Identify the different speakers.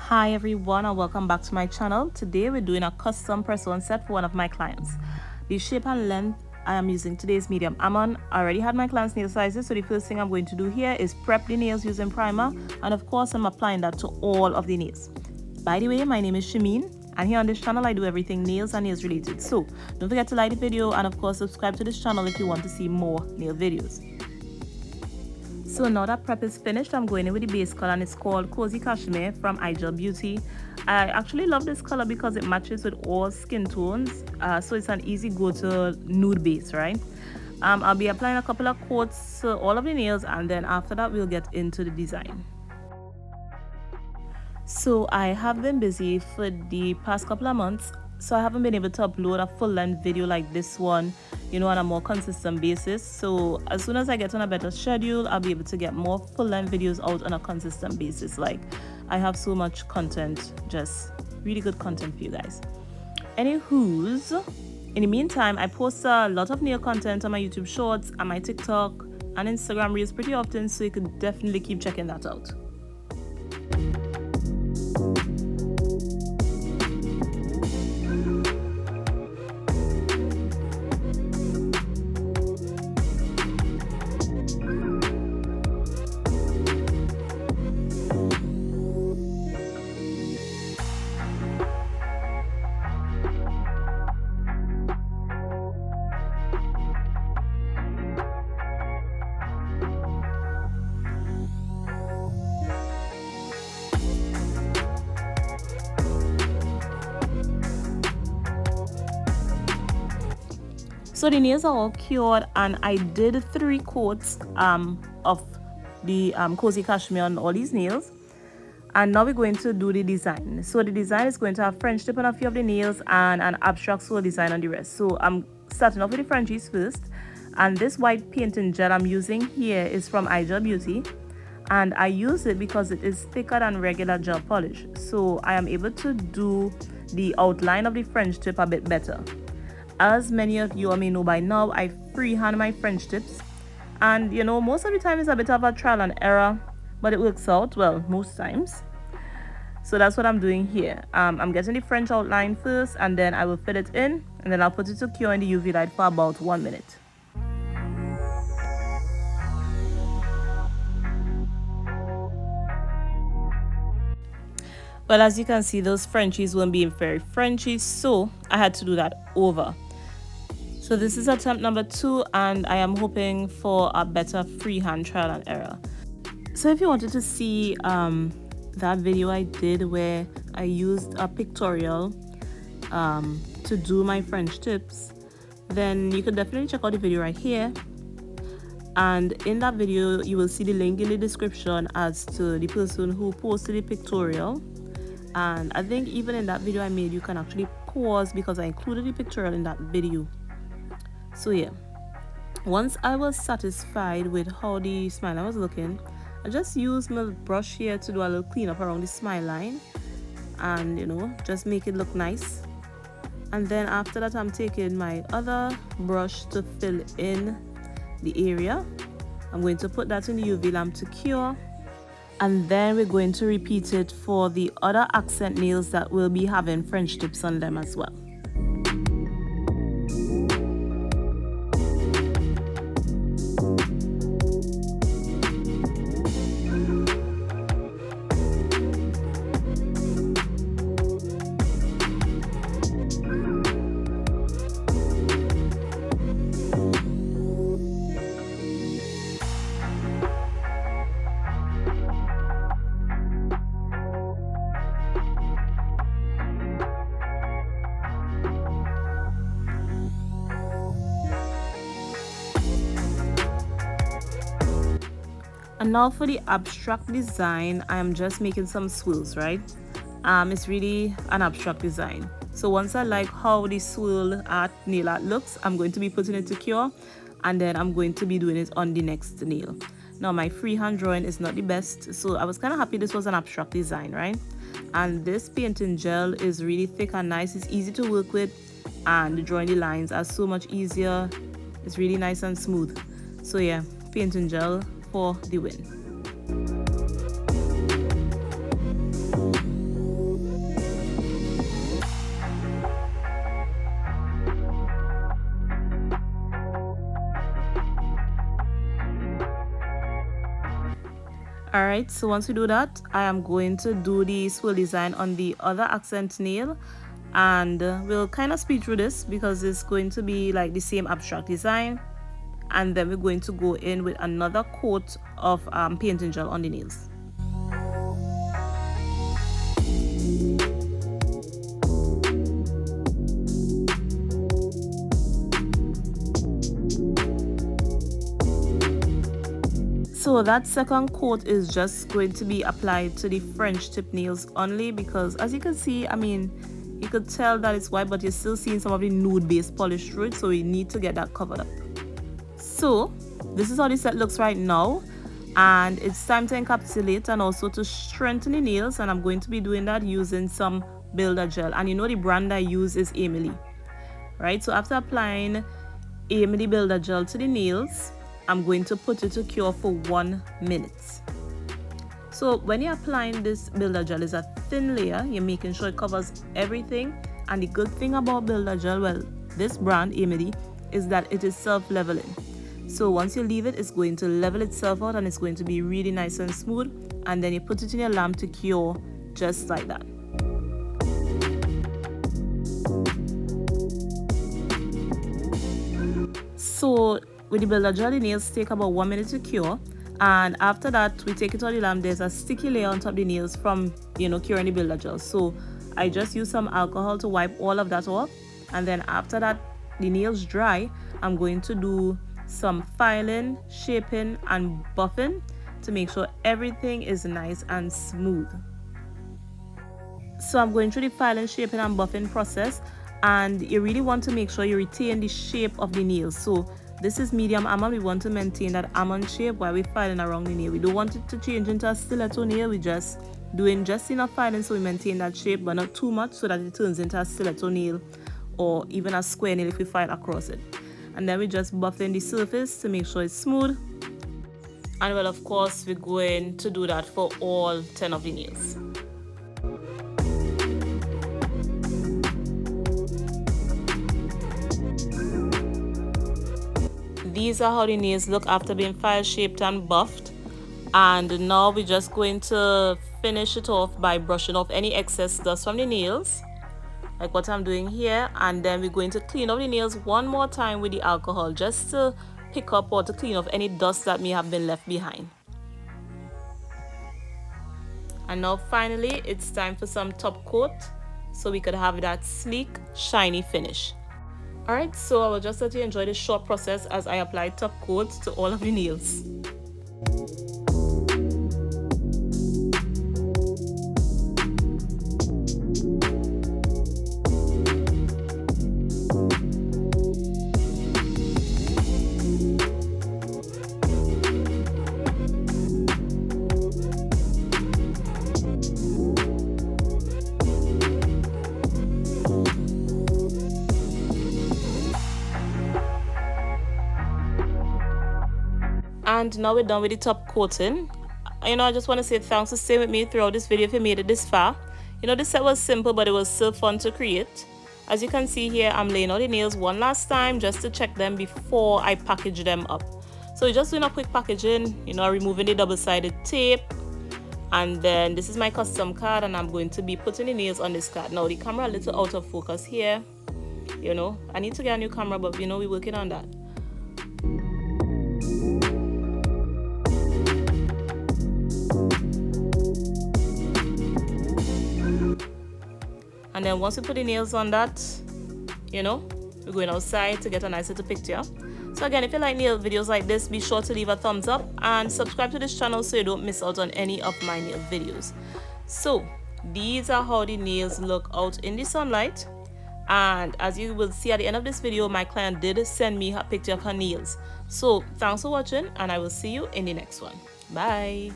Speaker 1: Hi everyone and welcome back to my channel. Today we're doing a custom press-on set for one of my clients. The shape and length I am using today is medium almond. I already had my client's nail sizes, so the first thing I'm going to do here is prep the nails using primer, and of course I'm applying that to all of the nails. By the way, my name is Shameen, and here on this channel I do everything nails and nails related. So don't forget to like the video and of course subscribe to this channel if you want to see more nail videos. So now that prep is finished, I'm going in with the base color, and it's called Cozy Cashmere from Igel Beauty. I actually love this color because it matches with all skin tones, so it's an easy go-to nude base, right? I'll be applying a couple of coats to all of the nails, and then after that we'll get into the design. So I have been busy for the past couple of months, so I haven't been able to upload a full-length video like this one, on a more consistent basis. So as soon as I get on a better schedule, I'll be able to get more full-length videos out on a consistent basis. Like, I have so much content, just really good content for you guys. Anywho's, in the meantime, I post a lot of nail content on my YouTube shorts and my TikTok and Instagram reels pretty often, so you could definitely keep checking that out. So the nails are all cured, and I did 3 coats of the Cozy Cashmere on all these nails. And now we're going to do the design. So the design is going to have French tip on a few of the nails and an abstract swirl design on the rest. So I'm starting off with the Frenchies first. And this white painting gel I'm using here is from Igel Beauty. And I use it because it is thicker than regular gel polish. So I am able to do the outline of the French tip a bit better. As many of you may know by now, I freehand my French tips, and most of the time it's a bit of a trial and error, but it works out well most times. So that's what I'm doing here. I'm getting the French outline first, and then I will fit it in, and then I'll put it to cure in the UV light for about 1 minute. Well, as you can see, those Frenchies weren't being very Frenchy, so I had to do that over. So this is attempt number 2, and I am hoping for a better freehand trial and error. So if you wanted to see that video I did where I used a pictorial to do my French tips, then you could definitely check out the video right here. And in that video, you will see the link in the description as to the person who posted the pictorial. And I think even in that video I made, you can actually pause because I included the pictorial in that video. So yeah, once I was satisfied with how the smile line was looking, I just used my brush here to do a little cleanup around the smile line and just make it look nice. And then after that, I'm taking my other brush to fill in the area. I'm going to put that in the UV lamp to cure, and then we're going to repeat it for the other accent nails that will be having French tips on them as well. And now for the abstract design, I am just making some swirls, right? It's really an abstract design. So once I like how the swirl nail art looks, I'm going to be putting it to cure, and then I'm going to be doing it on the next nail. Now my freehand drawing is not the best, so I was kind of happy this was an abstract design, right? And this painting gel is really thick and nice. It's easy to work with, and drawing the lines are so much easier. It's really nice and smooth. So yeah, painting gel for the win. Alright, so once we do that, I am going to do the swirl design on the other accent nail, and we'll kind of speed through this because it's going to be like the same abstract design, and then we're going to go in with another coat of painting gel on the nails. So that second coat is just going to be applied to the French tip nails only, because as you can see, I mean, you could tell that it's white, but you're still seeing some of the nude base polish through it, so we need to get that covered up. So this is how the set looks right now, and it's time to encapsulate and also to strengthen the nails, and I'm going to be doing that using some builder gel, and you know the brand I use is Emily, right? So after applying Emily builder gel to the nails, I'm going to put it to cure for 1 minute. So when you're applying this builder gel, is a thin layer, you're making sure it covers everything. And the good thing about builder gel, well, this brand Emily, is that it is self-leveling. So once you leave it, it's going to level itself out and it's going to be really nice and smooth, and then you put it in your lamp to cure just like that. So with the builder gel, the nails take about 1 minute to cure, and after that we take it out of the lamp. There's a sticky layer on top of the nails from, you know, curing the builder gel. So I just use some alcohol to wipe all of that off, and then after that the nails dry, I'm going to do some filing, shaping and buffing to make sure everything is nice and smooth. So I'm going through the filing, shaping and buffing process, and you really want to make sure you retain the shape of the nails. So this is medium almond. We want to maintain that almond shape while we're filing around the nail. We don't want it to change into a stiletto nail. We're just doing just enough filing so we maintain that shape, but not too much so that it turns into a stiletto nail or even a square nail if we file across it. And then we just buffing the surface to make sure it's smooth. And well, of course, we're going to do that for all 10 of the nails. These are how the nails look after being file shaped and buffed. And now we're just going to finish it off by brushing off any excess dust from the nails, like what I'm doing here. And then we're going to clean up the nails one more time with the alcohol, just to pick up or to clean off any dust that may have been left behind. And now finally it's time for some top coat so we could have that sleek, shiny finish. Alright, so I will just let you enjoy this short process as I apply top coat to all of the nails. And now we're done with the top coating. You know, I just want to say thanks for staying with me throughout this video if you made it this far. You know, this set was simple, but it was still fun to create. As you can see here, I'm laying out the nails one last time just to check them before I package them up. So we're just doing a quick packaging, you know, removing the double-sided tape. And then this is my custom card, and I'm going to be putting the nails on this card. Now the camera a little out of focus here. You know, I need to get a new camera, but you know, we're working on that. And then once we put the nails on that, you know, we're going outside to get a nice little picture. So again, if you like nail videos like this, be sure to leave a thumbs up and subscribe to this channel so you don't miss out on any of my nail videos. So these are how the nails look out in the sunlight. And as you will see at the end of this video, my client did send me a picture of her nails. So thanks for watching, and I will see you in the next one. Bye.